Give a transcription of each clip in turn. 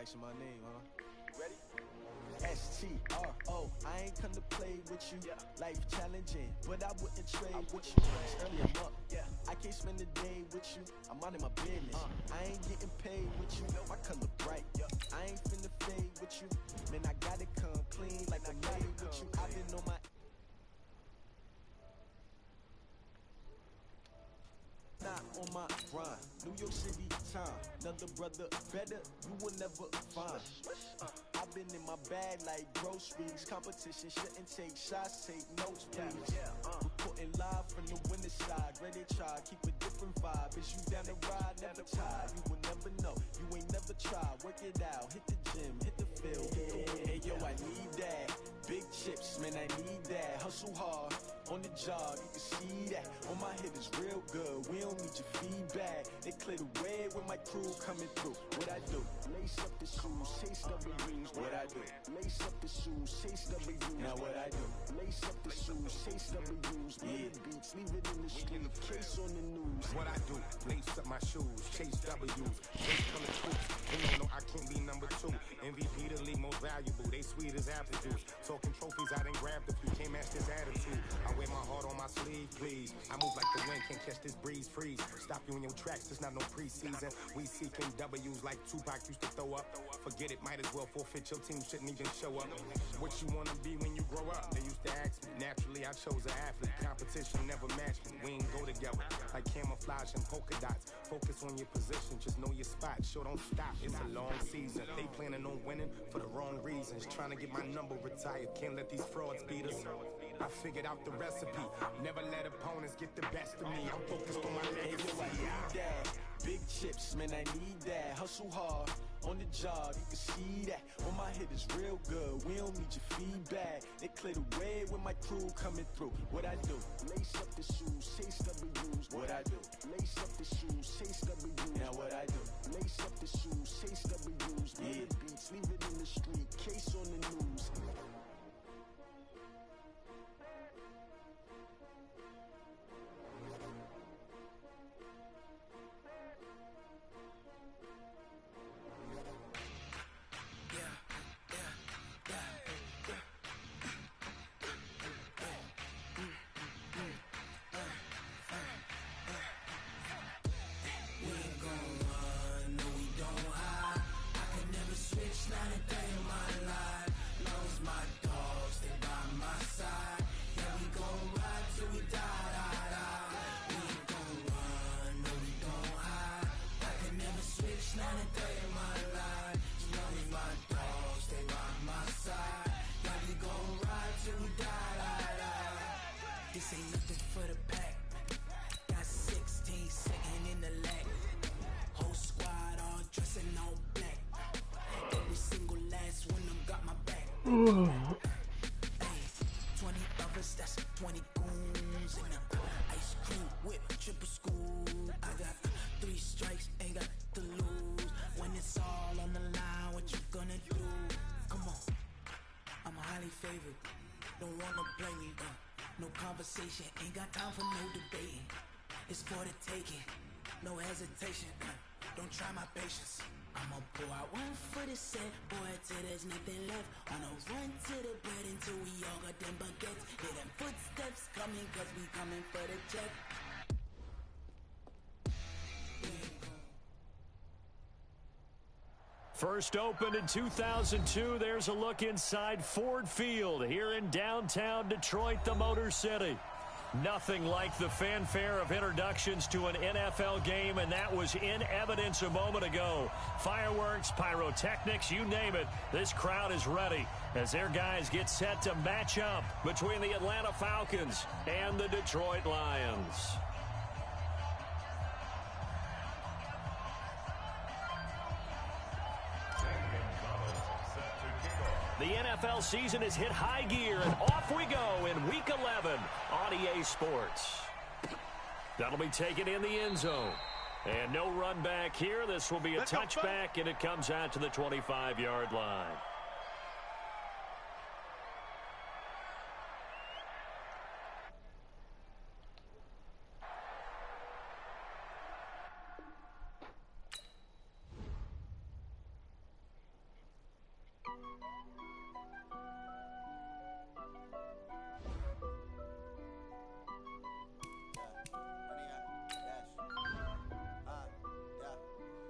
asking my name, huh? Ready? S-T-R-O, I ain't come to play with you. Life challenging, but I wouldn't trade with you. It's early, I'm up. I can't spend a day with you. I'm out of my business. I ain't getting paid with you. My color bright. I ain't finna fade with you. Man, I gotta come clean like I made with you. I've been on my on my grind, New York City time. Another brother better, you will never find. I've been in my bag like groceries. Competition shouldn't take shots, take notes, please. Reporting live from the winter side. Ready to try, keep a different vibe. Is you down the ride, never tired. You will never know, you ain't never tried. Work it out, hit the gym, hit the field. Hey yo, I need that. Big chips, man, I need that. Hustle hard on the job, you can see that. On my head is real good, we don't need your feedback. They clear the way with my crew coming through. What I do? Lace up the shoes, chase W's. What I do? Lace up the shoes, chase W's. Now what I do? Lace up the shoes, chase W's. Yeah, beats, leave it in the street, case on the news. What I do? Lace up my shoes, chase W's. Chase color troops. They don't know I can't be number 2. MVP the league most valuable. They sweet as apple juice. Talking trophies, I done grabbed a few. Can't match this attitude. I wear my heart on my sleeve, please. I move like the wind, can't catch this breeze, freeze. Stop you in your tracks, there's not no preseason. We seeking W's like Tupac used to throw up. Forget it, might as well forfeit. Your team shouldn't even show up. What you wanna be when you grow up? They used to ask me. Naturally, I chose an athlete. Competition never matched me. We ain't go together like camouflage and polka dots. Focus on your position, just know your spot. Sure, don't stop. It's a long season. They planning on winning for the wrong reasons. Trying to get my number retired. Can't let these frauds beat us. I figured out the recipe. Never let opponents get the best of me. I'm focused on my legacy. I need that. Big chips, man, I need that. Hustle hard on the job, you can see that. On my head is real good, we don't need your feedback. They clear the way with my crew coming through. What I do? Lace up the shoes, chase W's. What I do? Lace up the shoes, chase W's. Now what I do? Lace up the shoes, chase W's. Yeah, beats, leave it in the street, case on the news. This ain't nothing for the pack. Got 16 sitting in the lag. Whole squad all dressing all black. Every single last one of them got my back. Hey, 20 others, that's 20 goons in the ice cream whip, triple school. I got 3 strikes, ain't got to lose. When it's all on the line, what you gonna do? Come on, I'm highly favored. Don't wanna play me, no conversation, ain't got time for no debating. It's for the taking, no hesitation. Don't try my patience. I'ma pour out one for the set, boy, till there's nothing left. On a run to the bread until we all got them baguettes. Hear them footsteps coming, cause we coming for the check. First opened in 2002, there's a look inside Ford Field here in downtown Detroit, the Motor City. Nothing like the fanfare of introductions to an NFL game, and that was in evidence a moment ago. Fireworks, pyrotechnics, you name it, this crowd is ready as their guys get set to match up between the Atlanta Falcons and the Detroit Lions. The NFL season has hit high gear, and off we go in Week 11 on EA Sports. That'll be taken in the end zone. And no run back here. This will be a touchback, and it comes out to the 25-yard line.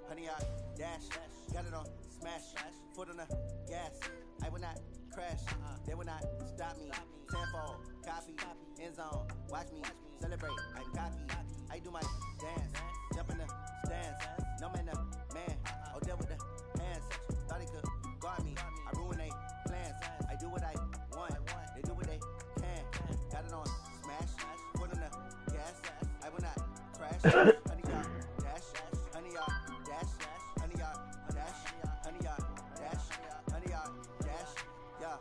Honey, I dash, got it on smash, foot on the gas. I will not crash, they will not stop me. Tenfold, copy, end zone, watch me celebrate. I'm cocky, I do my dance, jump in the stands. No man, man, oh there with the hands. Thought he could guard me, I ruin they plans. I do what I want, they do what they can. Got it on smash, foot on the gas. I will not crash. Honey, y'all dash, honey, y'all dash, honey, y'all dash, honey, y'all dash, honey, y'all dash, yeah.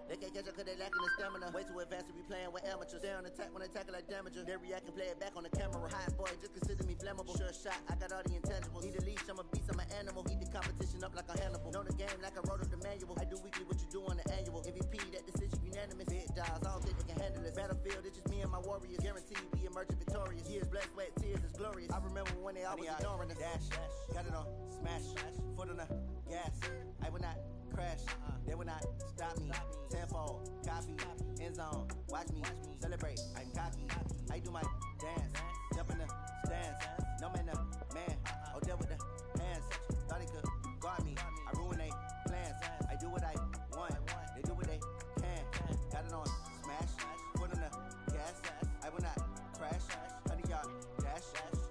They can't catch up cause they lacking the stamina. Way too advanced to be playing with amateurs. They on attack when they tackle like damager. They react and play it back on the camera. Hot boy, just consider me flammable. Sure shot, I got all the intangibles. Need a leash, I'm a beast, I'm an animal. Heat the competition up like a Hannibal. Know the game like I wrote up the manual. I do weekly what you do on the annual. MVP, that decision unanimous. Big dials, I don't think they can handle it. Battlefield, it's just me and my warriors. Guaranteed we emerge victorious. Years, blood, sweat, tears, it's glorious. I remember when they always ignoring us. Dash, got it on smash, foot on the gas. I will not crash, they will not stop me. Tenfold, copy, end zone, watch me celebrate. I'm cocky, I do my dance, jump in the stands. No man, man, oh there with the hands. Thought he could guard me, I ruin they plans. I do what I want, they do what they can. Got it on smash, foot on the gas. I will not crash, honey y'all dash,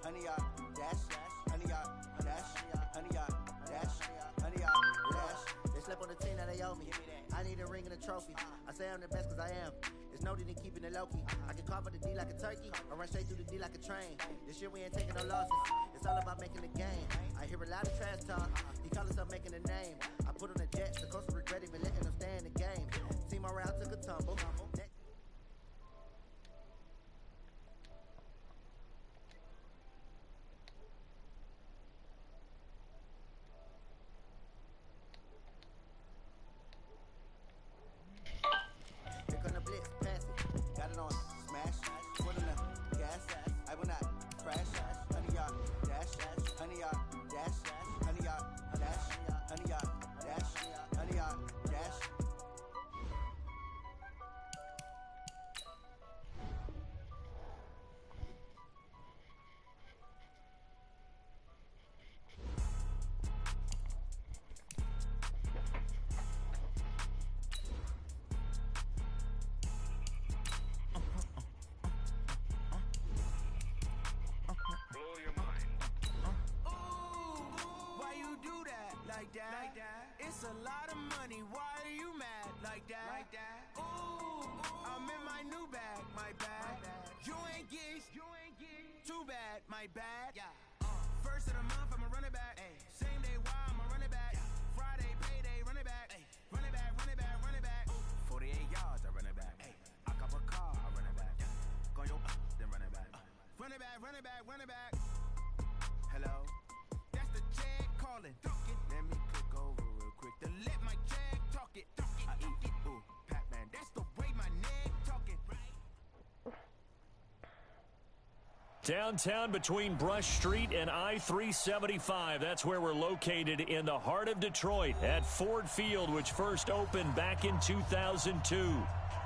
honey y'all dash, honey y'all dash, honey y'all dash, honey y'all dash. They slept on the team that they owe me. I need a ring and a trophy. I say I'm the best cause I am. It's noted in keeping it low-key. I can carve up the D like a turkey or run straight through the D like a train. This year we ain't taking no losses. It's all about making the game. I hear a lot of trash talk. He call himself making a name. I put on the Jets. The coach will regret even letting them stay in the game. Team morale took a tumble. Like that. It's a lot of money. Why are you mad like that? Ooh, I'm in my new bag, my bad. You ain't geese, too bad, my bad. Yeah. First of the month, I'ma run it back. Same day, why I'ma run it back. Friday, payday, run it back. Run it back, run it back, run it back. 48 yards, I run it back. I cop a car, I run it back. Go yo, then run it back. Run it back, run it back, run it back. Hello, that's the check calling. Let me click over real quick to let my jag talk it. I eat it, ooh, Pac-Man. That's the way my neck talking. Downtown between Brush Street and I-375. That's where we're located in the heart of Detroit at Ford Field, which first opened back in 2002.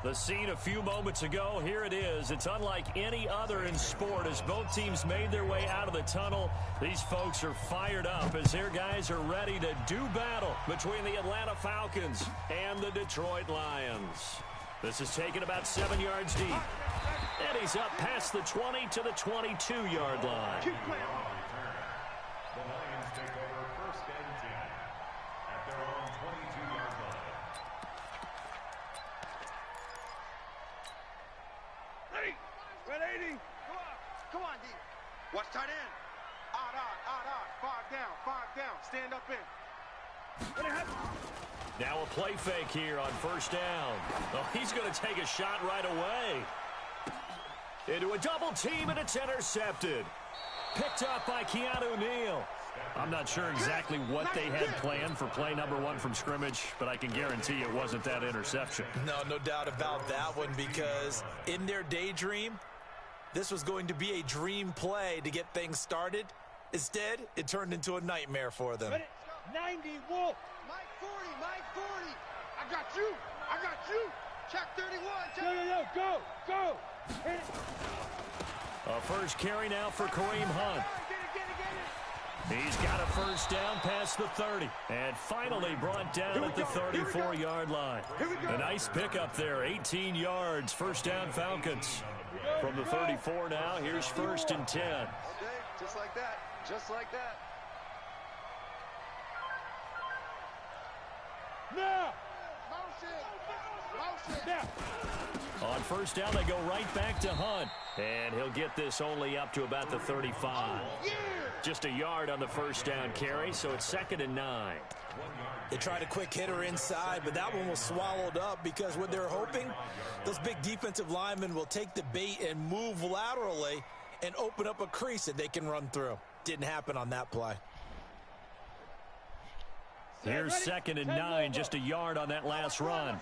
The scene a few moments ago, here it is. It's unlike any other in sport as both teams made their way out of the tunnel. These folks are fired up as their guys are ready to do battle between the Atlanta Falcons and the Detroit Lions. This is taken about 7 yards deep. And he's up past the 20 to the 22-yard line. The Lions take over first and 10 at their own 22-yard line. Red 80. Come on, D. Watch tight end. Odd. 5 down. Stand up in. Now a play fake here on first down. Oh, he's going to take a shot right away. Into a double team, and it's intercepted. Picked up by Keanu Neal. I'm not sure exactly what they had planned for play number 1 from scrimmage, but I can guarantee it wasn't that interception. No doubt about that one, because in their daydream, this was going to be a dream play to get things started. Instead, it turned into a nightmare for them. 90, Wolf. My 40. I got you. I got you. Check 31. Check. No, go. Hit it. A first carry now for Kareem Hunt. He's got a first down past the 30. And finally brought down at the 34-yard line. A nice pickup there, 18 yards, first down Falcons. From the 34 now, here's 1st and 10. Okay, just like that. Just like that. Now. Motion. Now. On first down, they go right back to Hunt. And he'll get this only up to about the 35. Just a yard on the first down carry, so it's 2nd and 9. They tried a quick hitter inside, but that one was swallowed up because what they're hoping, those big defensive linemen will take the bait and move laterally and open up a crease that they can run through. Didn't happen on that play. Here's 2nd and 9, just a yard on that last run.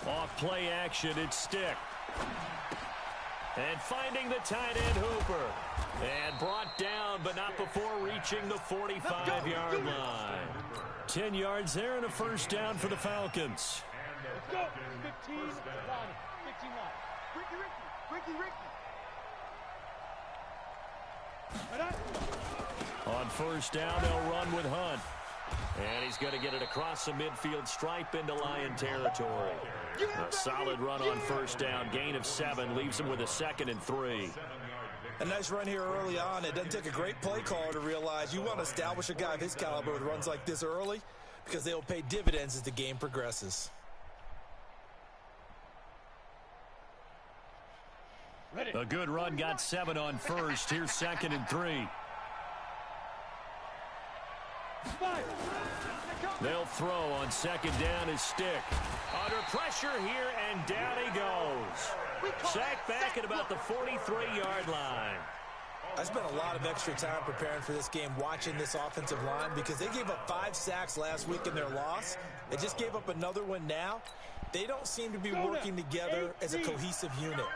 Off play action, it's Stick. And finding the tight end Hooper. And brought down, but not before reaching the 45-yard line. 10 yards there and a first down for the Falcons. Let's go. 15 line. 15 line. Ricky. On first down, they'll run with Hunt. And he's going to get it across the midfield stripe into Lion territory. A solid run on first down. Gain of 7 leaves him with a 2nd and 3. A nice run here early on. It doesn't take a great play caller to realize you want to establish a guy of his caliber with runs like this early because they will pay dividends as the game progresses. A good run, got 7 on first. Here's 2nd and 3. They'll throw on 2nd down his Stick. Under pressure here, and down he goes. Sacked back at about the 43-yard line. I spent a lot of extra time preparing for this game watching this offensive line because they gave up 5 sacks last week in their loss. They just gave up another one now. They don't seem to be working together as a cohesive unit.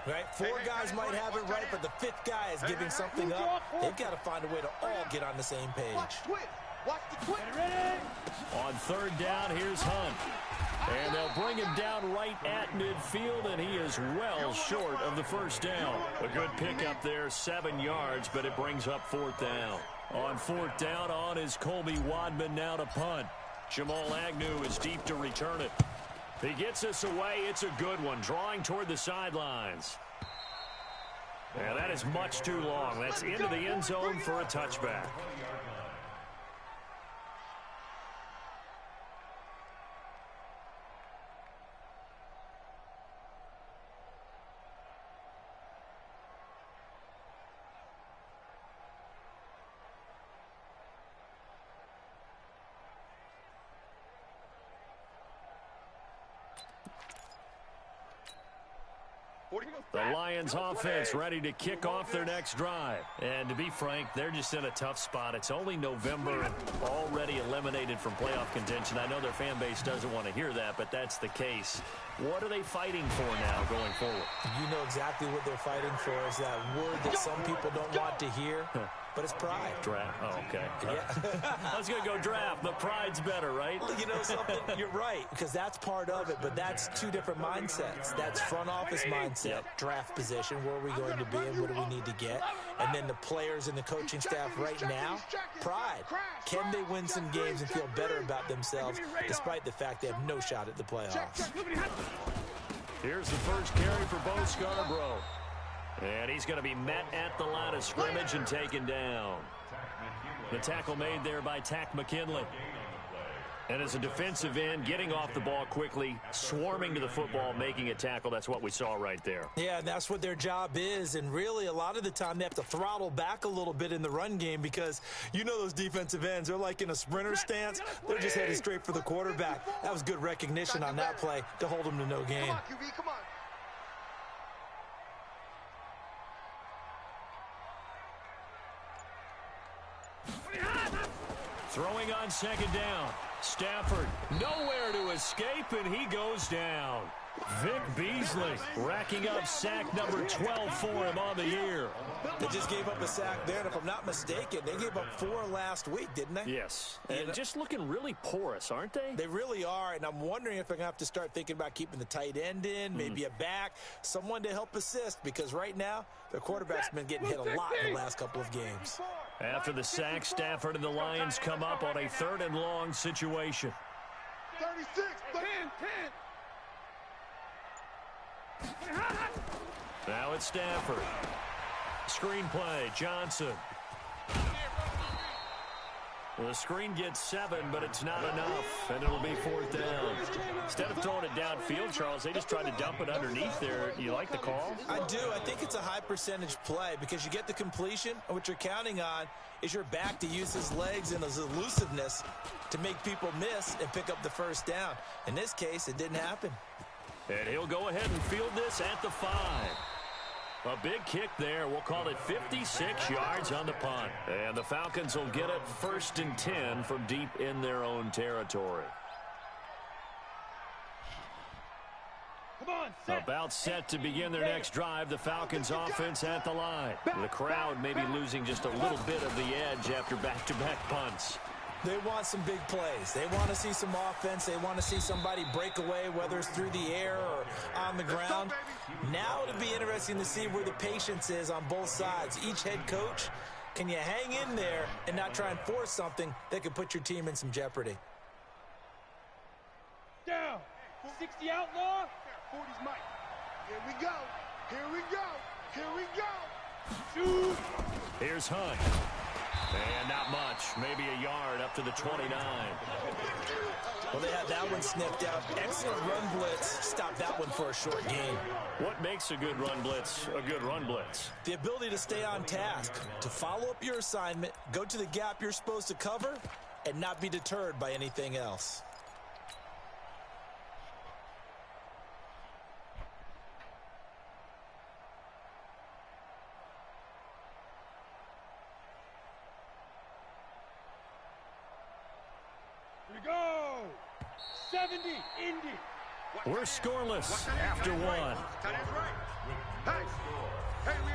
Right? 4 guys might have it right, but the 5th guy is giving something up. They've got to find a way to all get on the same page. Watch the twist. On 3rd down, here's Hunt. And they'll bring him down right at midfield, and he is well short of the first down. A good pickup there, 7 yards, but it brings up 4th down. On 4th down, on is Colby Wadman now to punt. Jamal Agnew is deep to return it. He gets this away. It's a good one, drawing toward the sidelines. And that is much too long. That's into the end zone for a touchback. The Lions offense ready to kick off their next drive. And to be frank, they're just in a tough spot. It's only November and already eliminated from playoff contention. I know their fan base doesn't want to hear that, but that's the case. What are they fighting for now going forward? You know exactly what they're fighting for is that word that some people don't want to hear, but it's pride. Draft. Oh, okay. Yeah. I was going to go draft, but pride's better, right? You know something? You're right, because that's part of it, but that's 2 different mindsets. That's front office mindset, draft position, where are we going to be and what do we need to get? And then the players and the coaching staff right now, pride. Can they win some games and feel better about themselves despite the fact they have no shot at the playoffs? Here's the first carry for Bo Scarborough. And he's going to be met at the line of scrimmage and taken down. The tackle made there by Tack McKinley. And as a defensive end, getting off the ball quickly, swarming to the football, making a tackle. That's what we saw right there. Yeah, and that's what their job is. And really, a lot of the time, they have to throttle back a little bit in the run game because you know those defensive ends, they're like in a sprinter stance. They're just headed straight for the quarterback. That was good recognition on that play to hold them to no gain. Come on, QB, come on. Throwing on 2nd down. Stafford nowhere to escape, and he goes down. Vic Beasley racking up sack number 12 for him on the year. They just gave up a sack there, and if I'm not mistaken, they gave up 4 last week, didn't they? Yes, and just looking really porous, aren't they? They really are, and I'm wondering if they're going to have to start thinking about keeping the tight end in, maybe a back, someone to help assist, because right now, their quarterback's been getting hit a lot in the last couple of games. After the sack, Stafford and the Lions come up on a 3rd and long situation. 36, 10. Now it's Stafford. Screen play, Johnson. Well, the screen gets 7, but it's not enough, and it'll be 4th down. Instead of throwing it downfield, Charles, they just tried to dump it underneath there. You like the call? I do. I think it's a high percentage play because you get the completion, and what you're counting on is your back to use his legs and his elusiveness to make people miss and pick up the 1st down. In this case, it didn't happen. And he'll go ahead and field this at the 5. A big kick there. We'll call it 56 yards on the punt. And the Falcons will get it 1st and 10 from deep in their own territory. About set to begin their next drive. The Falcons offense at the line. The crowd may be losing just a little bit of the edge after back-to-back punts. They want some big plays. They want to see some offense. They want to see somebody break away, whether it's through the air or on the ground. Now it'll be interesting to see where the patience is on both sides. Each head coach, can you hang in there and not try and force something that could put your team in some jeopardy? Down. 60 outlaw. 40's Mike. Here we go. Here we go. Here we go. Shoot. Here's Hunt. And not much. Maybe a yard up to the 29. Well, they had that one sniffed out. Excellent run blitz. Stop that one for a short gain. What makes a good run blitz a good run blitz? The ability to stay on task, to follow up your assignment, go to the gap you're supposed to cover, and not be deterred by anything else. Go! 70, Indy. We're scoreless after 1. Hey, we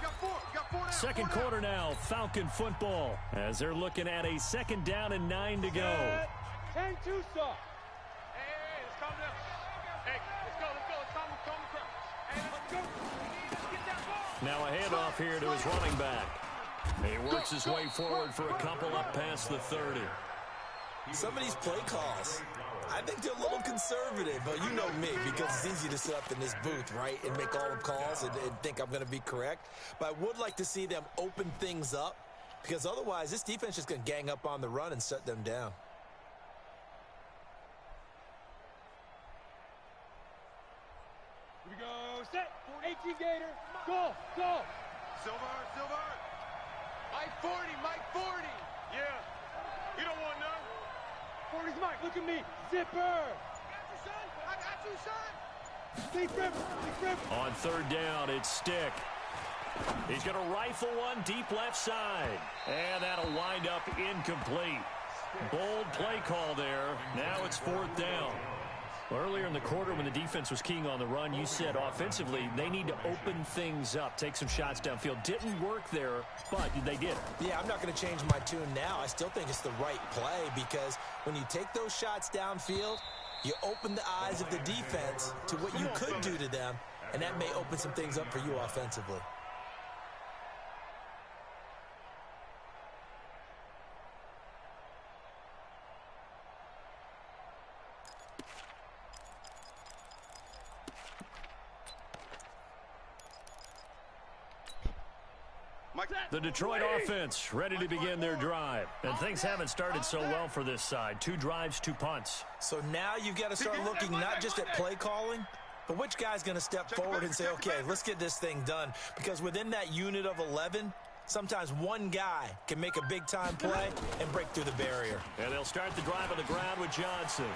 got 4. We got 4 now. Second quarter now, Falcon football, as they're looking at a 2nd down and 9 to go. 10-2 soft. Hey, let's calm down. Hey, let's go. Let's calm the crowd. Hey, let's go. Let's get that ball. Now a handoff here to his running back. He works his way forward for a couple up past the 30. Some of these play calls, I think they're a little conservative, but you know me, because it's easy to sit up in this booth, right, and make all the calls and think I'm going to be correct. But I would like to see them open things up, because otherwise this defense is just going to gang up on the run and shut them down. Here we go. Set. 18 Gator. Go. Silver. Mike 40. Yeah. You don't want none. 40's Mike. Look at me. Zipper. I got you, son. Big rip. On 3rd down, it's Stick. He's going to rifle one deep left side. And that'll wind up incomplete. Bold play call there. Now it's 4th down. Earlier in the quarter when the defense was keying on the run, you said offensively they need to open things up, take some shots downfield. Didn't work there, but they did. Yeah, I'm not going to change my tune now. I still think it's the right play because when you take those shots downfield, you open the eyes of the defense to what you could do to them, and that may open some things up for you offensively. The Detroit offense ready to begin their drive. And things haven't started so well for this side. 2 drives, 2 punts. So now you've got to start looking not just at play calling, but which guy's going to step forward and say, okay, let's get this thing done. Because within that unit of 11, sometimes one guy can make a big-time play and break through the barrier. And they'll start the drive on the ground with Johnson.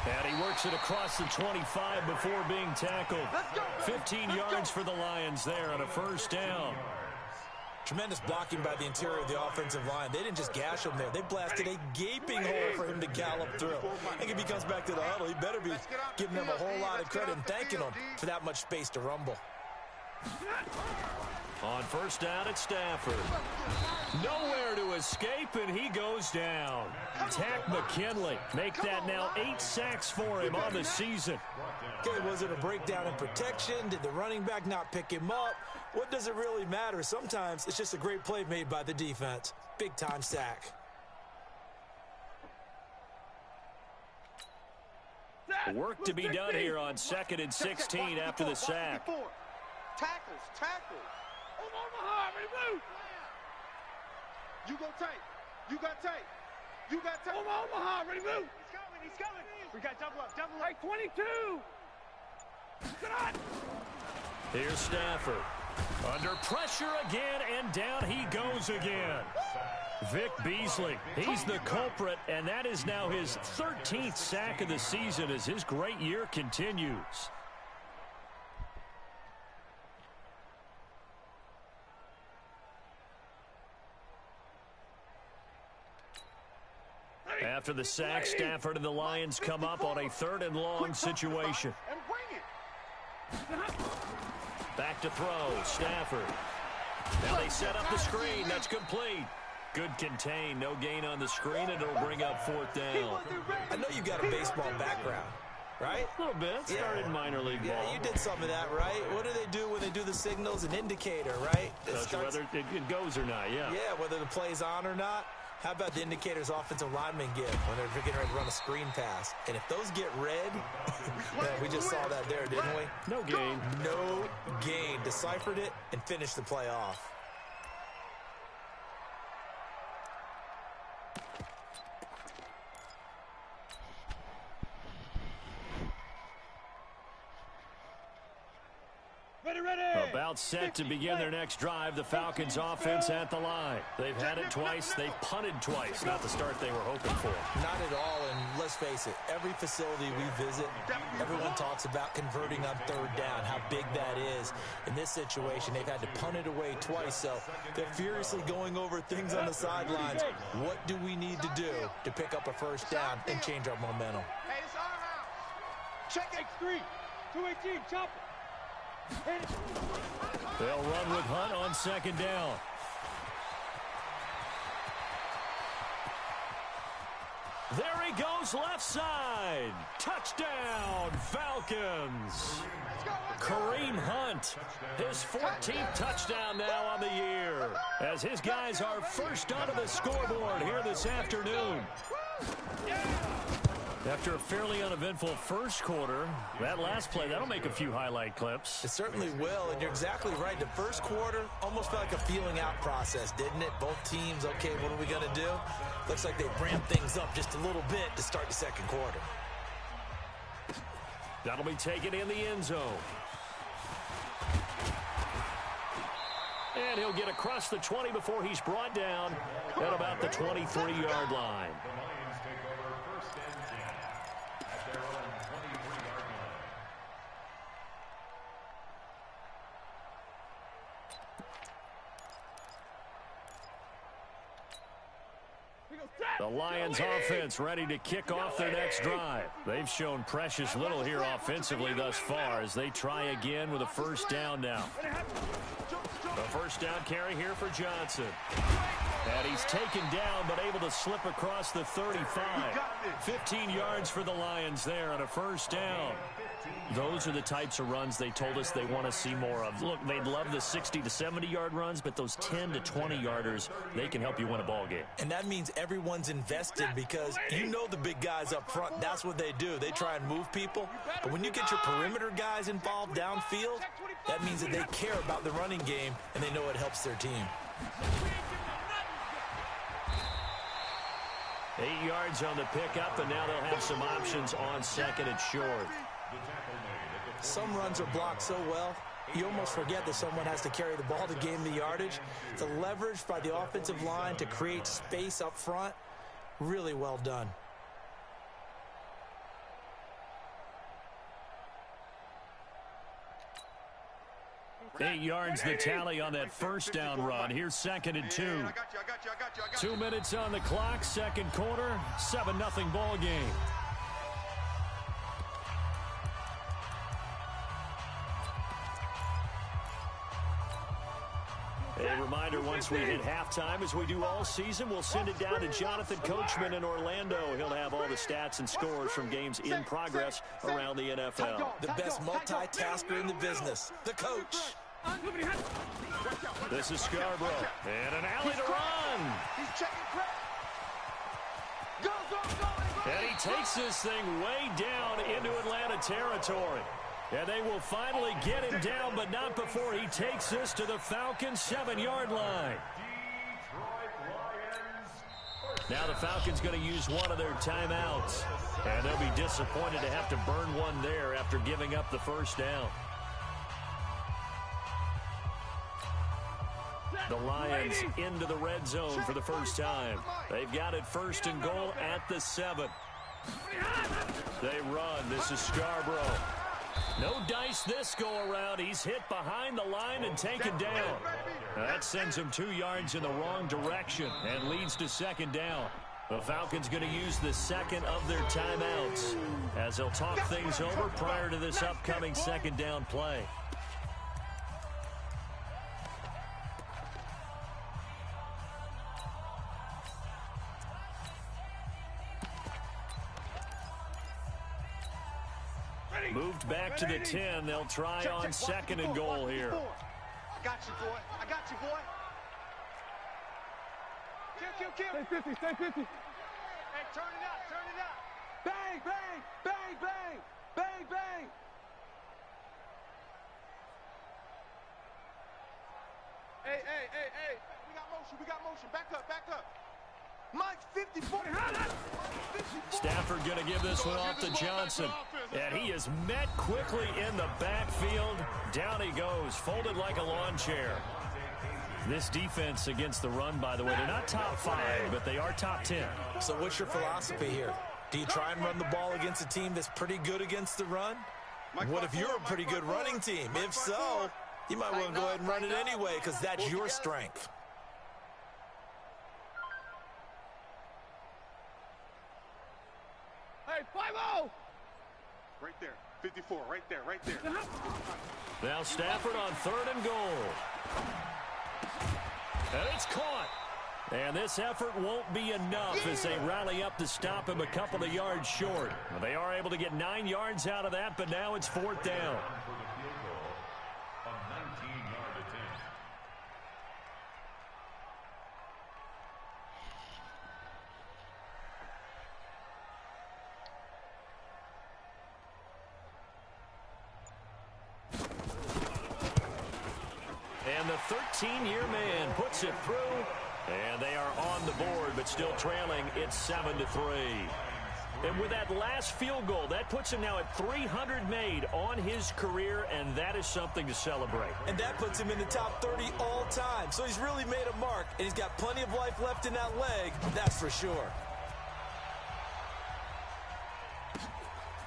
And he works it across the 25 before being tackled. 15 yards for the Lions there on a 1st down. Tremendous blocking by the interior of the offensive line. They didn't just gash him there. They blasted a gaping hole for him to gallop through. I think if he comes back to the huddle, he better be giving them a whole lot of credit and thanking them for that much space to rumble. On first down, it's Stafford. Nowhere to escape, and he goes down. Tack McKinley. Make that now 8 sacks for him on the season. Okay, was it a breakdown in protection? Did the running back not pick him up? What does it really matter? Sometimes it's just a great play made by the defense. Big-time sack. Work to be done here on 2nd and 16 after the sack. Tackles, tackles. Omaha, remove. You go tight. You got tight. You got tight. Omaha, remove. He's coming. We got double up. Like 22. Get on. Here's Stafford. Under pressure again, and down he goes again. Vic Beasley, he's the culprit, and that is now his 13th sack of the season as his great year continues. After the sack, Stafford and the Lions come up on a 3rd and long situation. Back to throw, Stafford. Now they set up the screen. That's complete. Good contain. No gain on the screen, and it'll bring up 4th down. I know you've got a baseball background, right? A little bit. Started in minor league ball. Yeah, you did some of that, right? What do they do when they do the signals? An indicator, right? Whether it goes or not, yeah. Yeah, whether the play's on or not. How about the indicators offensive linemen give when they're getting ready to run a screen pass? And if those get red, we just saw that there, didn't we? No gain. No gain. Deciphered it and finished the play off. About set to begin their next drive, the Falcons offense at the line. They've had it twice. They've punted twice. Not the start they were hoping for. Not at all, and let's face it, every facility we visit, everyone talks about converting on 3rd down, how big that is. In this situation, they've had to punt it away twice, so they're furiously going over things on the sidelines. What do we need to do to pick up a 1st down and change our momentum? Hey, it's our house. Check X3, 218, chop it. They'll run with Hunt on 2nd down. There he goes, left side. Touchdown, Falcons. Kareem Hunt, his 14th touchdown now on the year, as his guys are first onto the scoreboard here this afternoon. After a fairly uneventful first quarter, that last play, that'll make a few highlight clips. It certainly will, and you're exactly right. The first quarter almost felt like a feeling out process, didn't it? Both teams, okay, what are we going to do? Looks like they ramped things up just a little bit to start the 2nd quarter. That'll be taken in the end zone. And he'll get across the 20 before he's brought down at about the 23-yard line. The Lions offense ready to kick off their next drive. They've shown precious little here offensively thus far as they try again with a 1st down now. The 1st down carry here for Johnson. And he's taken down but able to slip across the 35. 15 yards for the Lions there on a 1st down. Those are the types of runs they told us they want to see more of. Look, they'd love the 60 to 70-yard runs, but those 10 to 20-yarders, they can help you win a ball game. And that means everyone's invested because you know the big guys up front, that's what they do. They try and move people. But when you get your perimeter guys involved downfield, that means that they care about the running game and they know it helps their team. 8 yards on the pickup, and now they'll have some options on 2nd and short. Some runs are blocked so well, you almost forget that someone has to carry the ball to gain the yardage. The leverage by the offensive line to create space up front, really well done. 8 yards the tally on that first down run. Here's 2nd and 2. 2 minutes on the clock, second quarter, 7-0 ball game. A reminder, once we hit halftime, as we do all season, we'll send it down to Jonathan Coachman in Orlando. He'll have all the stats and scores from games in progress around the NFL. The best multitasker in the business, the coach. This is Scarborough, and an alley to run. He's checking credit. Go, go, go. And he takes this thing way down into Atlanta territory. And they will finally get him down, but not before he takes this to the Falcons' 7-yard line. Now the Falcons going to use one of their timeouts. And they'll be disappointed to have to burn one there after giving up the first down. The Lions into the red zone for the first time. They've got it 1st and goal at the 7. They run. This is Scarborough. No dice this go-around. He's hit behind the line and taken down. That sends him 2 yards in the wrong direction and leads to 2nd down. The Falcons going to use the 2nd of their timeouts as they'll talk things over prior to this upcoming 2nd down play. Moved back to the 10. They'll try on 2nd and goal here. I got you, boy. I got you, boy. Kill. Stay 50, stay 50. Hey, turn it out, turn it out. Bang, bang, bang, bang, bang, bang. Hey. We got motion. Back up. Mike, 54. Stafford going to give this one off to Johnson. And he is met quickly in the backfield. Down he goes, folded like a lawn chair. This defense against the run, by the way, they're not top 5, but they are top 10. So what's your philosophy here? Do you try and run the ball against a team that's pretty good against the run? What if you're a pretty good running team? If so, you might want to go ahead and run it anyway because that's your strength. Hey, 5-0. Right there. 54, right there. Now Stafford on 3rd and goal. And it's caught. And this effort won't be enough as they rally up to stop him a couple of yards short. They are able to get 9 yards out of that, but now it's 4th down. And the 13-year man puts it through, and they are on the board, but still trailing. It's 7-3. And with that last field goal, that puts him now at 300 made on his career, and that is something to celebrate. And that puts him in the top 30 all time. So he's really made a mark, and he's got plenty of life left in that leg, that's for sure.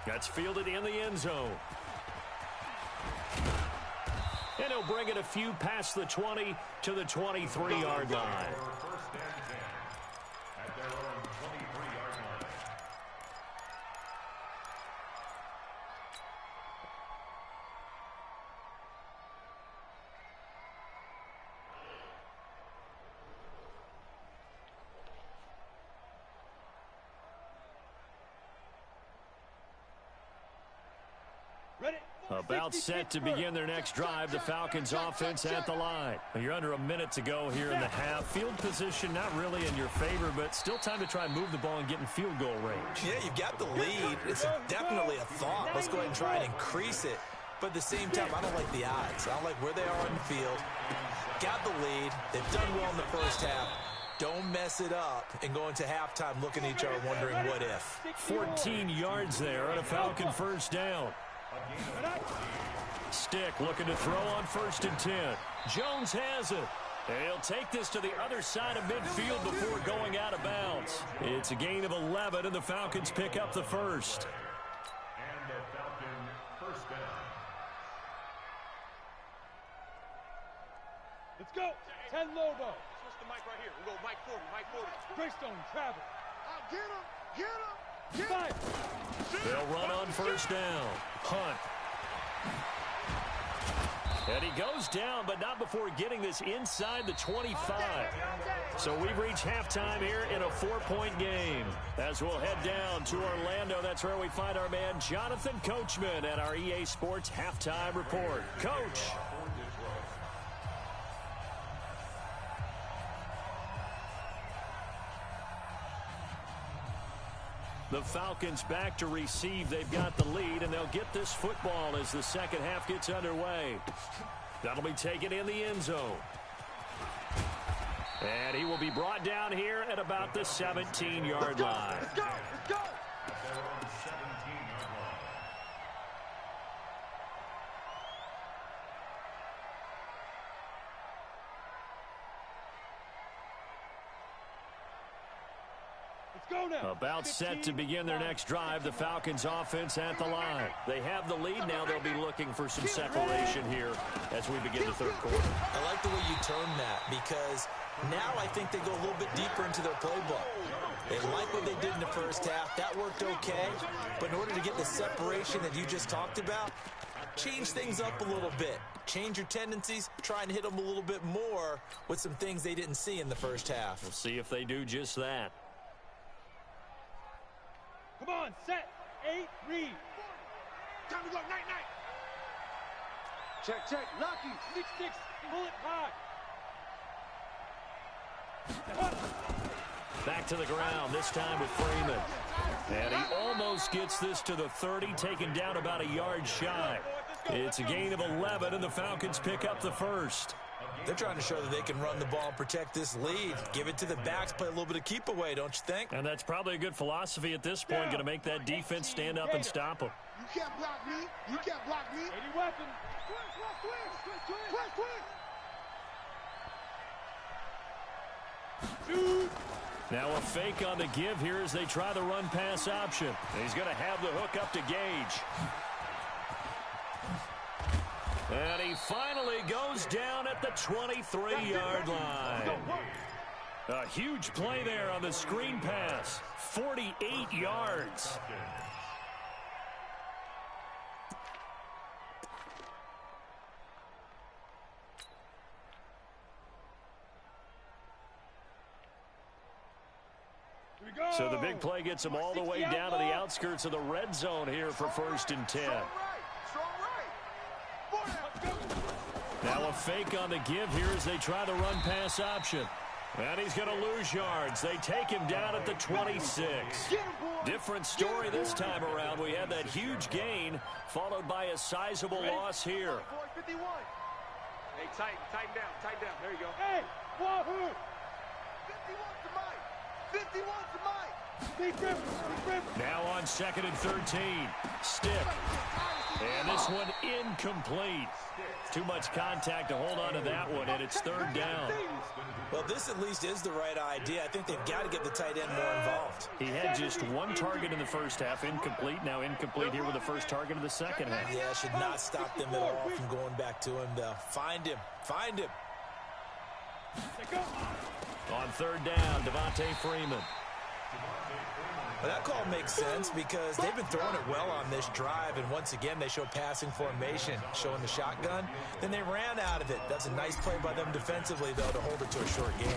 That's fielded in the end zone. And he'll bring it a few past the 20 to the 23-yard line. About set to begin their next drive, the Falcons offense at the line. You're under a minute to go here in the half. Field position not really in your favor, but still time to try and move the ball and get in field goal range. Yeah, you've got the lead. It's definitely a thought. Let's go ahead and try and increase it. But at the same time, I don't like the odds. I don't like where they are on the field. Got the lead. They've done well in the first half. Don't mess it up and go into halftime looking at each other wondering what if. 14 yards there on a Falcon first down. Stick looking to throw on 1st and 10. Jones has it. He'll take this to the other side of midfield before going out of bounds. It's a gain of 11, and the Falcons pick up the first. And the Falcon first down. Let's go. 10 Lobo. Switch the mic right here. We go Mike 40, Mike 40. Greystone, travel. I'll get him, get him. Five. They'll run on first down. Hunt. And he goes down, but not before getting this inside the 25. So we've reached halftime here in a 4-point game. As we'll head down to Orlando, that's where we find our man Jonathan Coachman at our EA Sports Halftime Report. Coach. The Falcons back to receive. They've got the lead, and they'll get this football as the second half gets underway. That'll be taken in the end zone. And he will be brought down here at about the 17-yard line. Let's go, let's go. Go now. About set to begin their next drive, the Falcons offense at the line. They have the lead. Now they'll be looking for some separation here as we begin the third quarter. I like the way you termed that because now I think they go a little bit deeper into their playbook. They like what they did in the first half. That worked okay. But in order to get the separation that you just talked about, change things up a little bit. Change your tendencies. Try and hit them a little bit more with some things they didn't see in the first half. We'll see if they do just that. Come on, set, 8, read. Time to go, night, night. Check, check, lucky, 6-6, pull it high. Back to the ground, this time with Freeman. And he almost gets this to the 30, taken down about a yard shy. It's a gain of 11, and the Falcons pick up the first. They're trying to show that they can run the ball and protect this lead. Give it to the backs, play a little bit of keep away, don't you think? And that's probably a good philosophy at this point, going to make that defense stand up and stop them. You can't block me. You can't block me. 80 weapon. Twist. Now a fake on the give here as they try the run-pass option. And he's going to have the hook up to Gage. And he finally goes down at the 23-yard line. A huge play there on the screen pass. 48 yards. So the big play gets him all the way down to the outskirts of the red zone here for 1st and 10. Now a fake on the give here as they try the run-pass option. And he's going to lose yards. They take him down at the 26. Different story this time around. We had that huge gain followed by a sizable loss here. Hey, tighten down. There you go. Hey, Wahoo! 51 to Mike. 51 to Mike. Now on 2nd and 13. Stick. And this one incomplete. Too much contact to hold on to that one, and it's 3rd down. Well, this at least is the right idea. I think they've got to get the tight end more involved. He had just one target in the first half, incomplete. Now incomplete here with the first target of the second half. Yeah, should not stop them at all from going back to him, though. Find him. On 3rd down, Devontae Freeman. Well, that call makes sense because they've been throwing it well on this drive, and once again they show passing formation, showing the shotgun. Then they ran out of it. That's a nice play by them defensively, though, to hold it to a short game.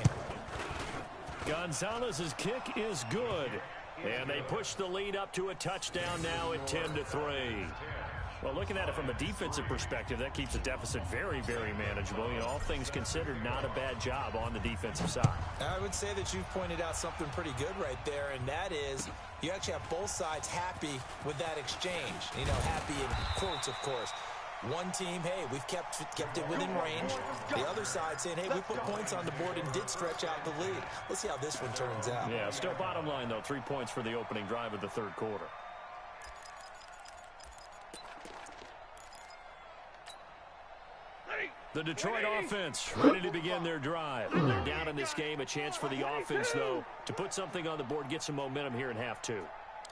Gonzalez's kick is good, and they push the lead up to a touchdown now at 10-3. Well, looking at it from a defensive perspective, that keeps the deficit very, very manageable. You know, all things considered, not a bad job on the defensive side. I would say that you've pointed out something pretty good right there, and that is you actually have both sides happy with that exchange. You know, happy in quotes, of course. One team, hey, we've kept it within range. The other side saying, hey, we put points on the board and did stretch out the lead. Let's see how this one turns out. Yeah, still bottom line, though, 3 points for the opening drive of the third quarter. The Detroit offense ready to begin their drive. They're down in this game. A chance for the offense, though, to put something on the board, get some momentum here in half 2.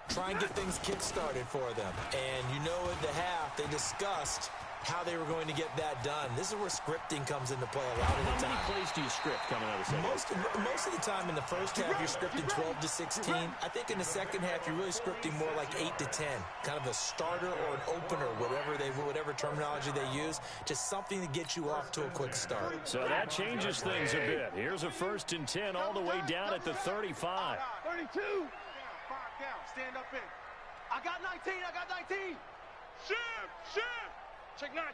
Try and get things kick-started for them. And you know at the half, they discussed how they were going to get that done. This is where scripting comes into play a lot of the time. How many plays do you script coming out of the second? Most of the time in the first half, you're scripting 12 to 16. I think in the second half, you're really scripting more like 8 to 10. Kind of a starter or an opener, whatever terminology they use. Just something to get you off to a quick start. So that changes things a bit. Here's a 1st and 10 all the way down at the 35. 32. 5 down. Stand up in. I got 19. I got 19. Shift. Check 9.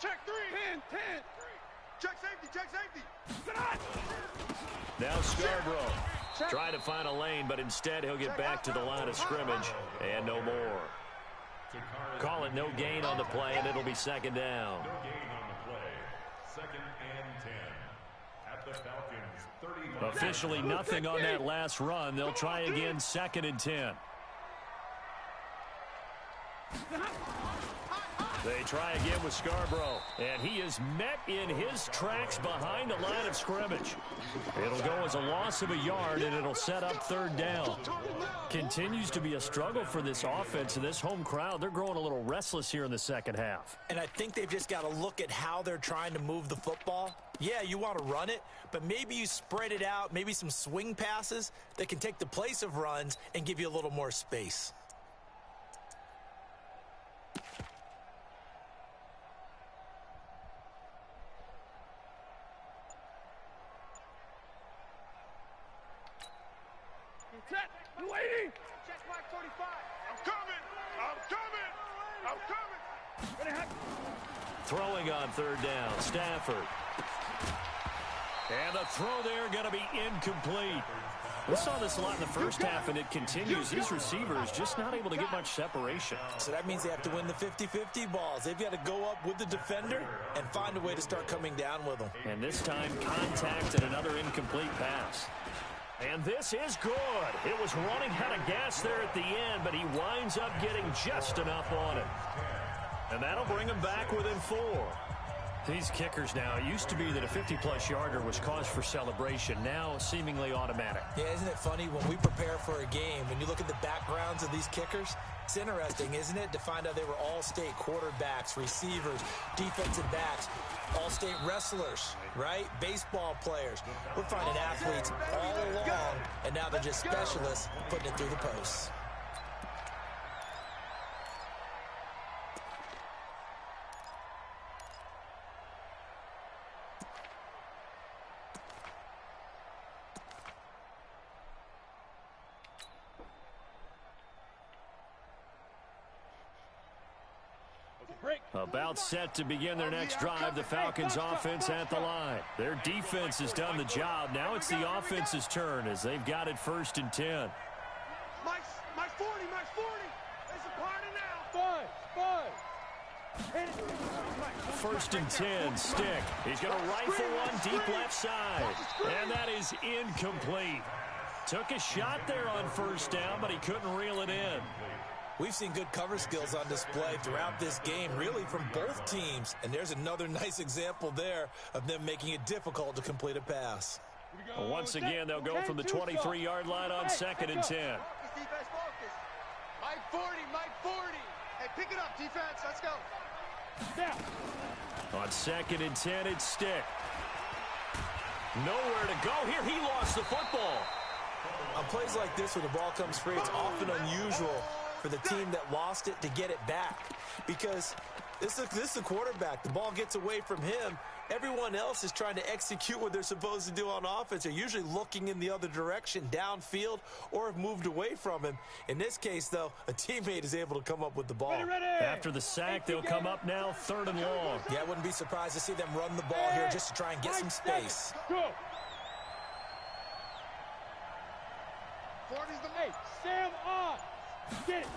Check 3. 10. Check safety. Now Scarborough trying to find a lane, but instead he'll get back to the line of scrimmage and no more. Call it no gain on the play, and it'll be 2nd down. No gain on the play. 2nd and 10 at the Falcons' 35. Officially nothing on that last run. They'll try again 2nd and 10. They try again with Scarborough, and he is met in his tracks behind the line of scrimmage. It'll go as a loss of a yard, and it'll set up 3rd down. Continues to be a struggle for this offense, and this home crowd, they're growing a little restless here in the second half. And I think they've just got to look at how they're trying to move the football. Yeah, you want to run it, but maybe you spread it out, maybe some swing passes that can take the place of runs and give you a little more space. Waiting. Check mark 45. I'm coming. Throwing on 3rd down, Stafford. And the throw there going to be incomplete. We saw this a lot in the first half, and it continues. These receivers just not able to get much separation. So that means they have to win the 50-50 balls. They've got to go up with the defender and find a way to start coming down with them. And this time, contact and another incomplete pass. And this is good. It was running out of gas there at the end, but he winds up getting just enough on it. And that'll bring him back within 4. These kickers now, it used to be that a 50-plus yarder was cause for celebration. Now, seemingly automatic. Yeah, isn't it funny? When we prepare for a game, when you look at the backgrounds of these kickers, it's interesting, isn't it, to find out they were all-state quarterbacks, receivers, defensive backs, all-state wrestlers, right? Baseball players. We're finding athletes all along, and now they're just specialists putting it through the posts. About set to begin their next drive, the Falcons offense at the line. Their defense has done the job. Now it's the offense's turn as they've got it 1st and 10. Mike's 40. It's a party now. 5. Hit it. 1st and 10, Stick. He's going to rifle one deep left side. And that is incomplete. Took a shot there on 1st down, but he couldn't reel it in. We've seen good cover skills on display throughout this game, really from both teams. And there's another nice example there of them making it difficult to complete a pass. Well, once again, they'll go from the 23-yard line on 2nd and 10. Mike 40. Hey, pick it up, defense. Let's go. On 2nd and 10, it's Stick. Nowhere to go here. He lost the football. On plays like this where the ball comes free, it's often unusual for the team that lost it to get it back, because this is a quarterback. The ball gets away from him. Everyone else is trying to execute what they're supposed to do on offense. They're usually looking in the other direction, downfield, or have moved away from him. In this case, though, a teammate is able to come up with the ball. After the sack, they'll come up now 3rd and long. Yeah, I wouldn't be surprised to see them run the ball here just to try and get some space. Go. 40's the eight. Sam on. Get it.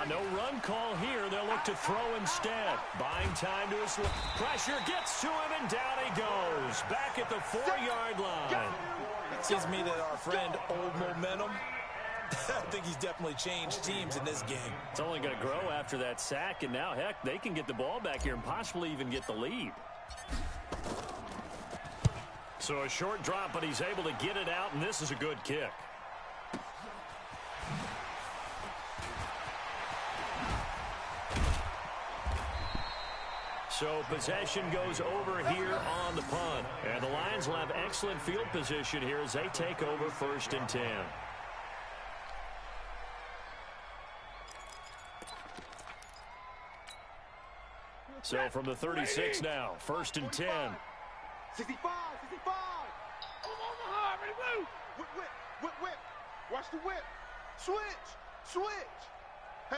No run call here. They'll look to throw instead. Buying time to his pressure. Gets to him, and down he goes. Back at the 4-yard line. It seems to me that our friend, Old Momentum, I think he's definitely changed teams in this game. It's only going to grow after that sack, and now, heck, they can get the ball back here and possibly even get the lead. So a short drop, but he's able to get it out, and this is a good kick. So possession goes over here on the punt. And the Lions will have excellent field position here as they take over 1st and 10. So from the 36 now, 1st and 10. 65, 65. Omaha, ready, move. Whip, whip, whip, whip. Watch the whip. Switch, switch. Hey.